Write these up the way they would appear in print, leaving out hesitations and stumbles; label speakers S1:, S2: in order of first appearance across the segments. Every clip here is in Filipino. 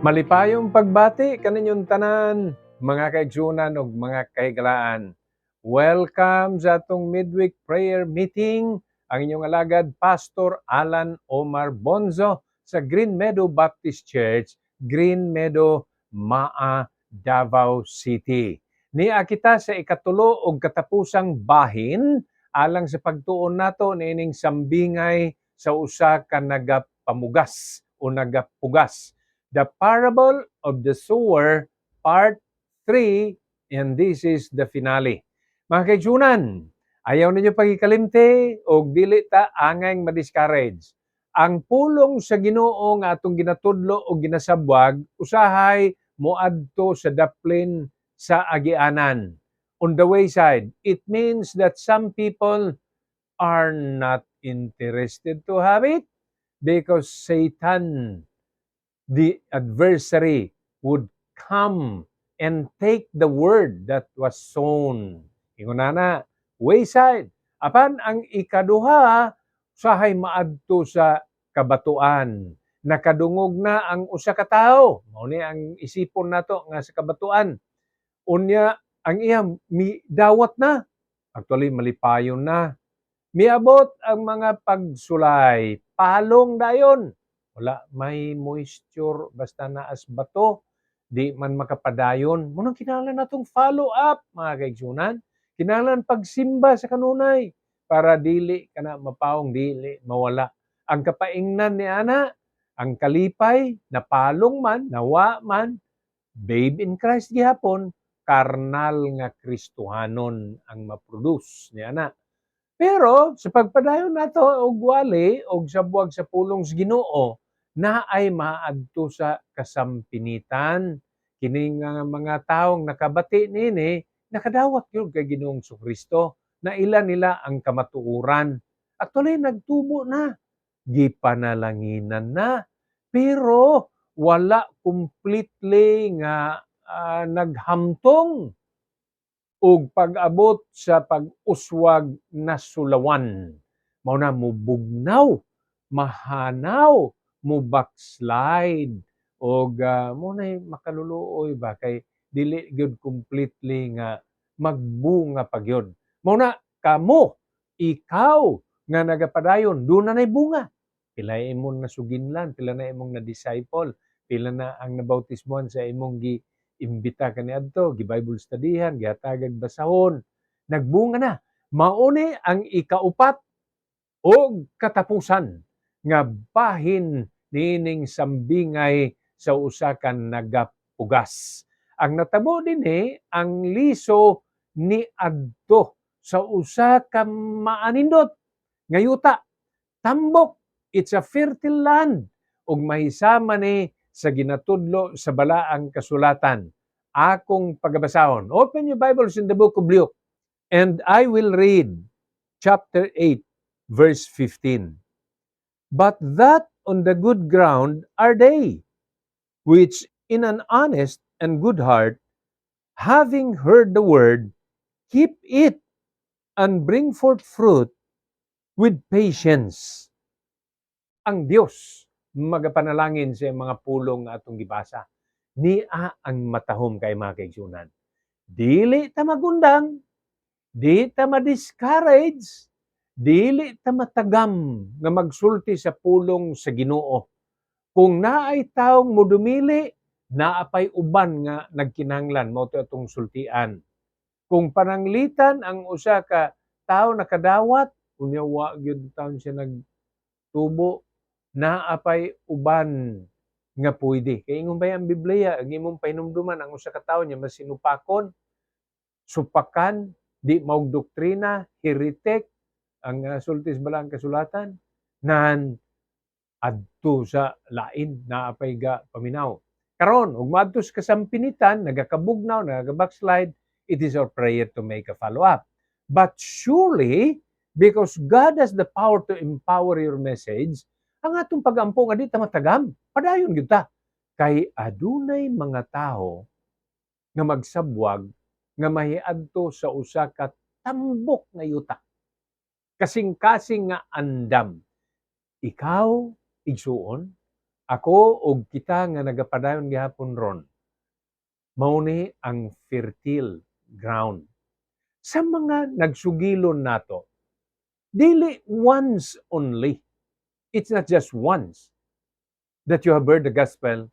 S1: Malipayong pagbati kaninyong tanan, mga kaigsunan ug mga kahiglaan. Welcome sa atong midweek prayer meeting. Ang inyong alagad, Pastor Alan Omar Bonzo sa Green Meadow Baptist Church, Green Meadow, Maa, Davao City. Niya kita sa ikatulo og katapusang bahin alang sa pagtuon nato niining sambingay sa usa ka nagapamugas o nagapugas. The Parable of the Sower, Part 3, and this is the finale. Mga kaigsunan, ayaw ninyo pagikalimte o dili ta angay ma-discourage. Ang pulong sa Ginoo nga atong ginatudlo o ginasabwag, usahay moadto sa daplin sa agianan. On the wayside, it means that some people are not interested to have it because Satan, the adversary, would come and take the word that was sown. Ingunana, wayside. Apan ang ikaduha, sahay maadto sa kabatuan. Nakadungog na ang usa ka tawo. Mao ni ang isipon nato nga sa kabatuan. Unya, ang iya dawat na. Actually, malipayon na. Miabot ang mga pagsulay. Palong dayon. Wala may moisture basta naas bato, di man makapadayon. Munang kinahanglan natong follow up, mga kaigsunan. Kinahanglan pagsimba sa kanunay para dili kana mapawong dili mawala. Ang kapaingnan ni ana, ang kalipay, napalong man, nawa man, babe in Christ gihapon, karnal nga Kristohanon ang maproduce ni ana. Pero sa pagpadayon nato og wali og sabuwag sa pulong sa Ginoo, naay maadto sa kasampinitan. Kini nga mga taong nakabati nini, nakadawat gyud kay Ginoong Kristo na ila nila ang kamatuoran. Actually nagtubo na, gipanalanginan na, pero wala completely nga naghamtong ug pag-abot sa pag-uswag na sulawan. Mao na mubugnaw, mahanaw, mo backslide og mo nay makaluluoy ba kay dili gyud completely nga magbunga pa gyud. Mao na kamo, ikaw nga nagapadayon do na nay bunga. Pila imong nasuginlan, pila na imong na disciple, pila na ang nabautismohan sa imong imbita kaniadto, gi-Bible studyhan, gihatagag basahon, nagbunga na. Mauni ang ikaupat o katapusan nga bahin nining sambingay sa usa ka nagapugas. Ang natabo dinhi ang liso ni adto sa usa ka maanindot nga yuta. Tambok, it's a fertile land ug mahisama ni sa ginatudlo sa balaang kasulatan. Akong pagabasahon. Open your Bibles in the book of Luke and I will read chapter 8 verse 15. But that on the good ground are they, which in an honest and good heart, having heard the word, keep it and bring forth fruit with patience. Ang Dios magapanalangin sa mga pulong atong gibasa. Nia ang matahom kay mga kaigsunan. Dili ta magundang, di ta ma-discourage, dili ta matagam nga magsulti sa pulong sa Ginoo. Kung naay taong modumili, naapay uban nga nagkinahanglan mao to atong sultian. Kung pananglitan ang usa ka tawo nakadawat, unya wa gyud taon siya nagtubo, naapay uban nga pwede. Kay ingon ba ang Biblia, ang imong pahinumduman ang usa ka tawo niya masinupakon, supakan, di maog doktrina, heretic, ang sultis balang kasulatan, nan adto sa lain naapay ga paminaw. Karon ug maadto sa kasampinitan, nagakabugnaw, nagabackslide, it is our prayer to make a follow-up. But surely, because God has the power to empower your message, ang atong pagampo nga di ta matagam, padayon gyud ta. Kay adunay mga tao nga magsabwag nga mahiadto sa usa ka tambok nga yuta. Kasing-kasing nga andam. Ikaw, igsuon, Ako ug kita nga nagapadayon gihapon ron, mao ni ang fertile ground. Sa mga nagsugilon nato, dili once only. It's not just once that you have heard the gospel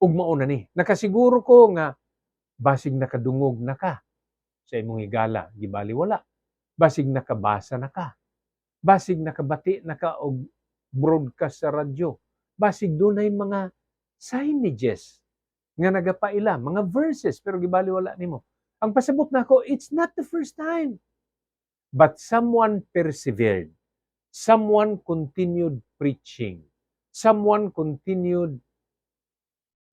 S1: ug mao na ni. Nakasiguro ko nga basig nakadungog na ka sa imong higala, gibaliwala. Basig nakabasa na ka. Basig nakabati na ka og broadcast sa radyo. Basig dunay mga signages nga nagapaila, mga verses pero gibaliwala nimo. Ang pasabot nako, it's not the first time. But someone persevered. Someone continued preaching. Someone continued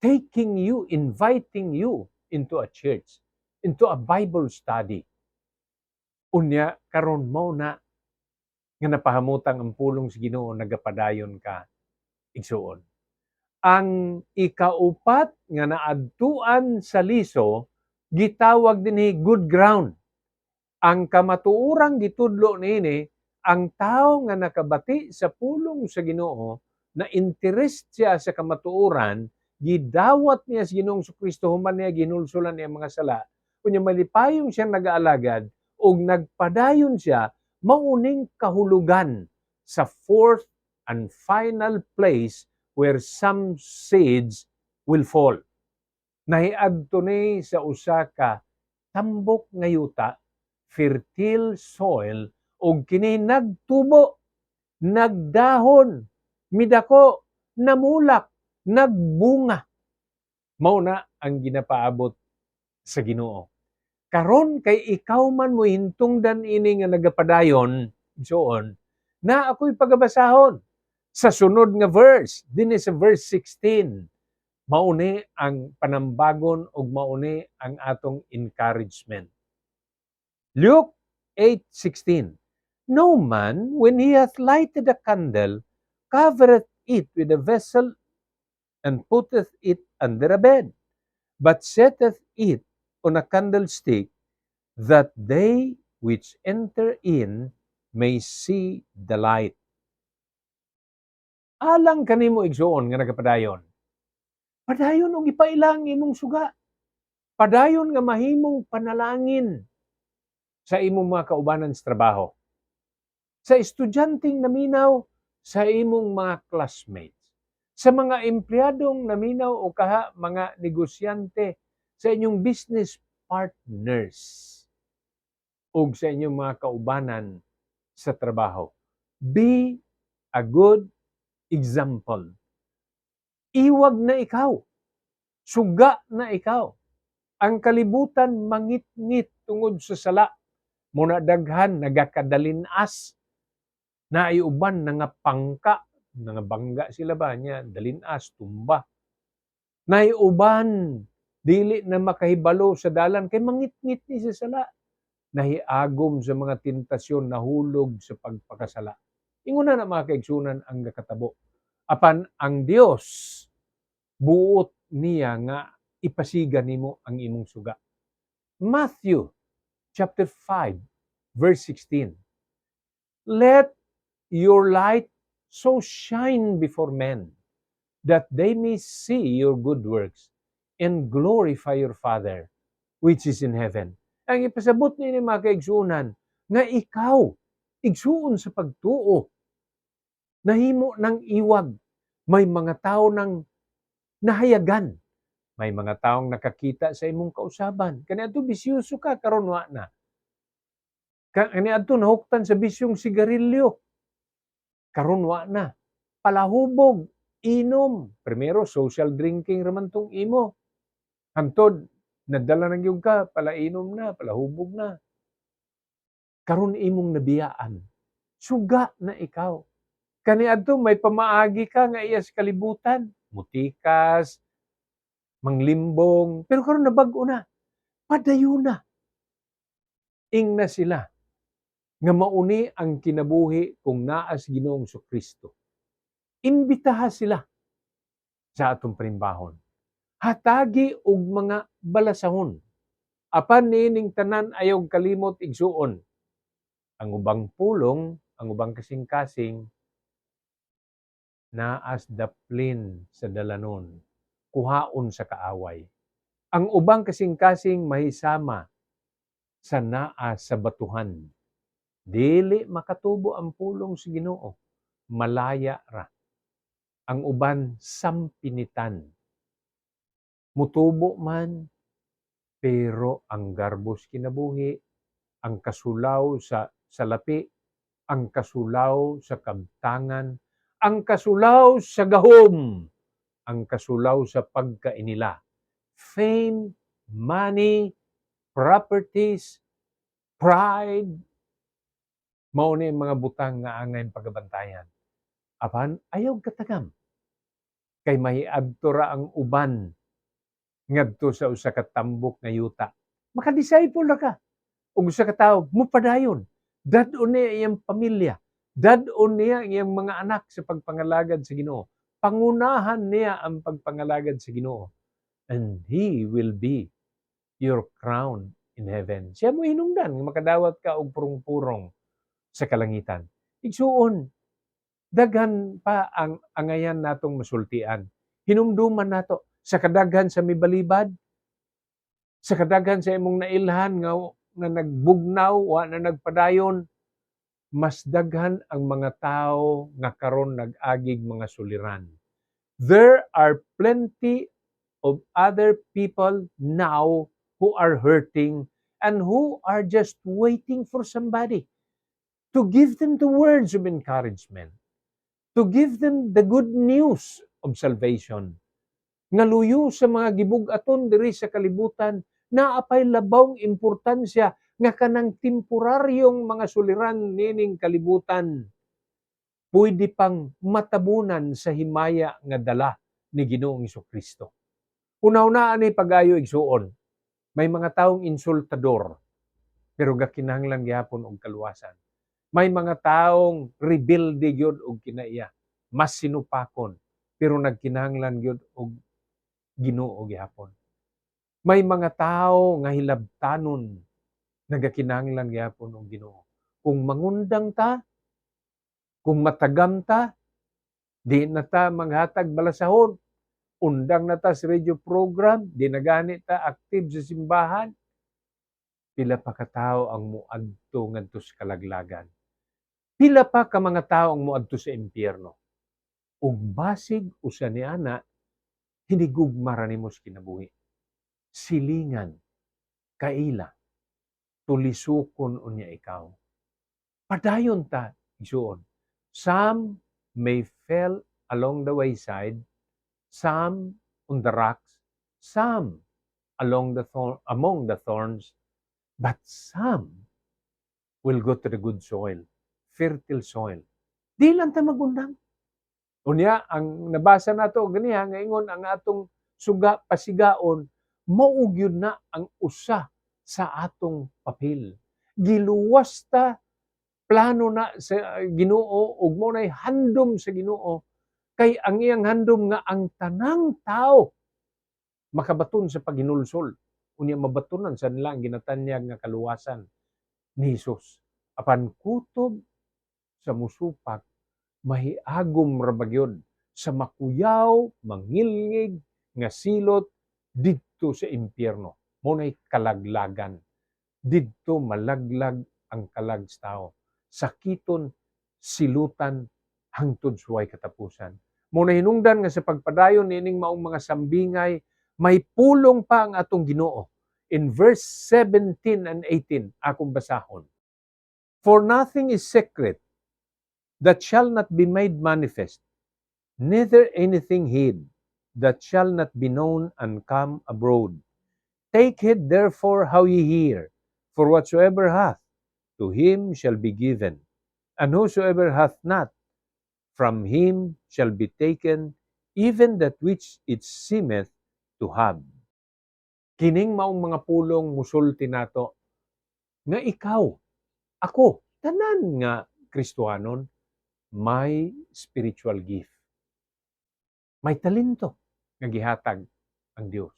S1: taking you, inviting you into a church, into a Bible study. Unya karon mo na nga napahamutang ang pulong sa Ginoo nagapadayon ka igsuon. Ang ikaupat nga naadtuan sa liso gitawag dinhi good ground. Ang kamatuorang gitudlo niini ang tao nga nakabati sa pulong sa Ginoo na interest siya sa kamatuoran, gidawat niya sa Ginoong Kristo human niya ginulsulan niya mga sala. Kunya malipayong siyang nagaalagad ug nagpadayon siya mauning kahulugan sa fourth and final place where some seeds will fall. Nahiadto ni sa usa ka tambok nga yuta, fertile soil, ug kini nagtubo, nagdahon, midako, namulak, nagbunga. Mao na ang ginapaabot sa Ginoo. Karon kay ikaw man mo hintungdan ini nga nagapadayon, igsoon, na ako'y pagabasahon sa sunod nga verse, dinhi sa verse 16. Mauni ang panambagon ug mauni ang atong encouragement. Luke 8:16. No man, when he hath lighted a candle, covereth it with a vessel and putteth it under a bed, but setteth it on a candlestick, that they which enter in may see the light. Alang kanimo igsuon nga nagapadayon. Padayon og ipailang imong suga. Padayon nga mahimong panalangin sa imong mga kaubanan sa trabaho. Sa estudyanteng naminaw, sa imong mga classmates. Sa mga empleyadong naminaw o kaha mga negosyante, sa inyong business partners o sa inyong mga kaubanan sa trabaho. Be a good example. Iwag na ikaw. Suga na ikaw. Ang kalibutan mangit-ngit tungod sa sala. Muna daghan nagakadalinas. Na iuban nga pangka, nga bangga sila ba niya, dalinas, tumba. Na iuban dili na makahibalo sa dalan kay mangit-ngit ni sa sala. Nahiagom sa mga tentasyon, nahulog sa pagpakasala. Inguna na mga kaigsunan ang nakatabo. Apan ang Dios buot niya nga ipasiga nimo ang imong suga. Matthew chapter 5 verse 16. Let your light so shine before men that they may see your good works and glorify your Father which is in heaven. Ang ipasabot ni mga kaigsunan nga ikaw igsuon sa pagtuo, nahimo ng iwag, may mga tao nang nahayagan, may mga taong nakakita sa imong kausaban. Kaniadto bisyoso ka karon wa na. Kaniadto nahuktan sa bisyong sigarilyo. Karon wa na. Palahubog, inom. Primero social drinking raman tong imo. Hantod nadala na gyud ka, palainom na, palahubog na. Karon imong nabiyaan. Suga na ikaw. Kaniadto may pamaagi ka nga iya sa kalibutan, mutikas, manglimbong, pero karon nabag-o na. Padayon na. Ing na sila nga mauni ang kinabuhi kung naa si Ginoong Kristo. Imbitaha sila sa atong panimbahon. Hatagi og mga balasahon. Apan niining tanan ayaw kalimot igsuon. Ang ubang pulong, ang ubang kasing-kasing naas daplin sa dalanon, kuhaon sa kaaway. Ang ubang kasing-kasing mahisama sa naa sa batuhan. Dili makatubo ang pulong sa Ginoo, malaya ra. Ang uban sampinitan. Mutubo man, pero ang garbos kinabuhi, ang kasulaw sa salapi, ang kasulaw sa kabtangan, ang kasulaw sa gahom, ang kasulaw sa pagkainila. Fame, money, properties, pride, mao ni mga butang nga angay pagabantayan. Apan ayaw katagam kay mahiadto ra ang uban ngadto sa usa ka tambok nga yuta. Maka-disciple ra ka. Ug usa ka tawo mopadayon. Dad-on niya iyang pamilya. Dad-on niya iyang mga anak sa pagpangalagad sa Ginoo. Pangunahan niya ang pagpangalagad sa Ginoo. And He will be your crown in heaven. Siya mo hinungdan nga makadawat ka og purong-purong sa kalangitan. Igsuon, daghan pa ang angayan natong masultian. Hinumduman nato sa kadaghan sa mibalibad, sa kadaghan sa imong nailhan nga nagbugnaw, wa na nagpadayon, mas daghan ang mga tao nga karon nag-agig mga suliran. There are plenty of other people now who are hurting and who are just waiting for somebody to give them the words of encouragement, to give them the good news of salvation. Nga luyo sa mga gibug-aton diri sa kalibutan, naapay labawng importansya nga kanang temporaryong mga suliran nining kalibutan pwede pang matabunan sa himaya nga dala ni Ginoong Hesukristo. Una-una ani pag-ayo igsuon, may mga taong insultador pero gakinahanglan gyapon og kaluwasan. May mga taong rebelde gyud og kinaiya, mas sinupakon pero nagkinahanglan gyud og Ginoo gyapon. May mga tao nga hilabtanon nagakinahanglan gyapon og Ginoo. Kung mangundang ta, kung matagam ta, di na ta maghatag balasahon, undang na ta sa radio program, di na gani ta active sa simbahan, pila pa ka tao ang muadto ngadto sa kalaglagan. Pila pa ka mga tao ang muadto sa impyerno. Ug basig usa ni ana hinigugma ra nimo sa kinabuhi. Silingan, kaila, tulisukon unya ikaw. Padayon ta, igsuon. Some may fell along the wayside, some on the rocks, some among the thorns, but some will go to the good soil, fertile soil. Di lang ta magundang. Unya, ang nabasa nato ganiha nga ingon ang atong suga pasigaon mao gyud na ang usa sa atong papel. Giluwas ta, plano na sa Ginoo ug mo nay handom sa Ginoo kay ang iyang handom nga ang tanang tao makabaton sa paghinulsol. Unya mabatunan sa nila ang ginatanyag nga kaluwasan ni Hesus. Apan kutob sa musupak mahiagom ra bagyod sa makuyaw, mangilngig nga silot didto sa impyerno. Munay kalaglagan. Didto malaglag ang kalag sa tao. Sakiton, silutan hangtod suway katapusan. Muna hinungdan nga sa pagpadayon nining maong mga sambingay, may pulong pa ang atong Ginoo. In verse 17 and 18, akong basahon. For nothing is secret that shall not be made manifest, neither anything hid that shall not be known and come abroad. Take heed therefore how ye hear, for whatsoever hath, to him shall be given, and whosoever hath not, from him shall be taken even that which it seemeth to have. Kining maong mga pulong musulti nato nga ikaw, ako, tanan nga Kristohanon, may spiritual gift. May talento nga gihatag ang Dios.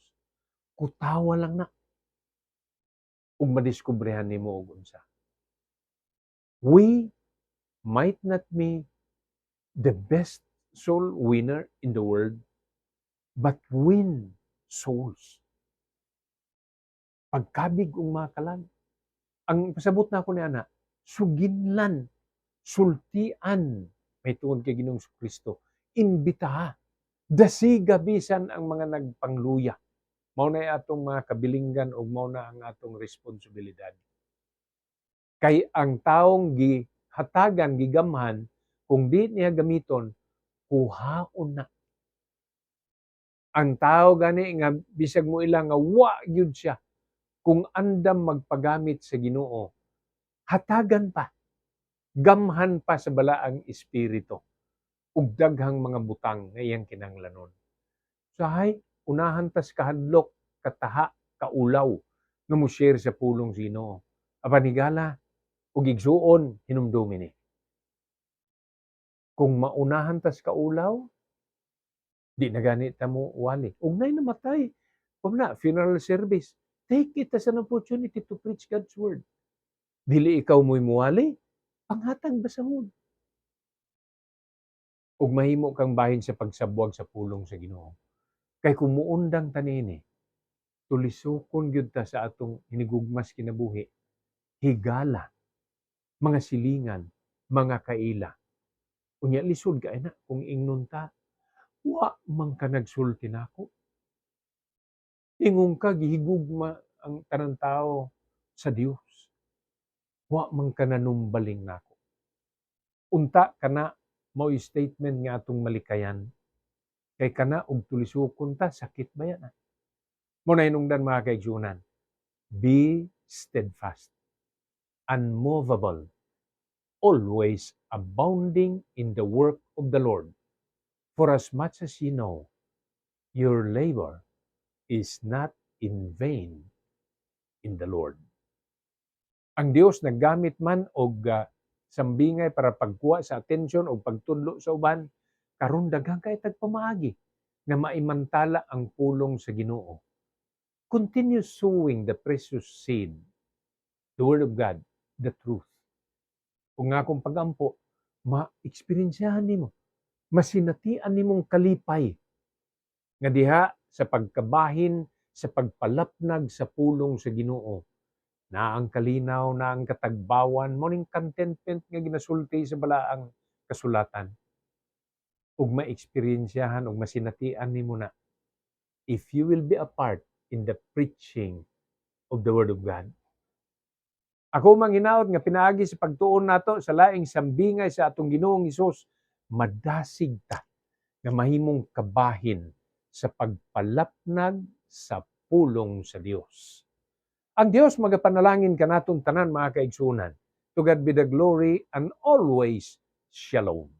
S1: Kutawa lang na ug madiskubrehan nimo og unsa. We might not be the best soul winner in the world, but win souls. Pagkabig ug mga kalag. Ang pasabot na ako ni ana, suginlan, sultian, may tungod kay Ginoong Kristo, imbitaha, dasiga bisan ang mga nagpangluya. Mao na atong mga kabilinggan ug mao na ang atong responsibilidad. Kay ang taong gihatagan, gigamhan, kung di niya gamiton, kuhaon na. Ang tao gani nga bisag mo ilang nga wa gyud siya kung andam magpagamit sa Ginoo, hatagan pa, gamhan pa sa balaang espiritu ug daghang mga butang nga iyang kinahanglanon. Sahay, unahan tas kahadlok, kataha, kaulaw nga mo share sa pulong sa Ginoo. Apan higala ug igsuon hinumdumi ni. Kung maunahan tas kaulaw, di na gani ta mo wali. Ug nay namatay, kung na funeral service, take it as an opportunity to preach God's word. Dili ikaw mo'y muwali, panghatag basahon. Ug mahimo kang bahin sa pagsabwag sa pulong sa Ginoo. Kay kung muundang tanini, tulisokon gyud ta sa atong hinigugmas kinabuhi, higala, mga silingan, mga kaila. Unya lisod ka na kung ingnon ta, wa man ka nagsulti nako. Ingon ka gihigugma ang tanang tao sa Dios. Wa man ka nanumbaling nako. Unta kana mao statement nga atong malikayan. Kay kana og tulisokon ta sakit ba yan? Mo na hinungdan mga kaigsunan. Be steadfast, unmovable, always abounding in the work of the Lord. For as much as you know, your labor is not in vain in the Lord. Ang Dios naggamit man og sambingay para pagkuha sa atensyon o pagtudlo sa uban, karon daghang kay tagpamaagi na maimantala ang pulong sa Ginoo. Continue sowing the precious seed, the Word of God, the truth. Kung nga akong pagampo, ma-experiensyahan nimo, masinatian nimong kalipay nga diha sa pagkabahin, sa pagpalapnag sa pulong sa Ginoo. Na ang kalinaw, na ang katagbawan, morning contentment nga ginasulti sa balaang kasulatan. Ug ma-experiensyahan ug masinatian nimo na if you will be a part in the preaching of the Word of God. Ako manginaot nga pinaagi sa pagtuon nato sa laing sambingay sa atong Ginoong Hesus, madasig ta nga mahimong kabahin sa pagpalapnag sa pulong sa Dios. Ang Dios magapanalangin kanaton tanan mga kaigsunan. To God be the glory and always shalom.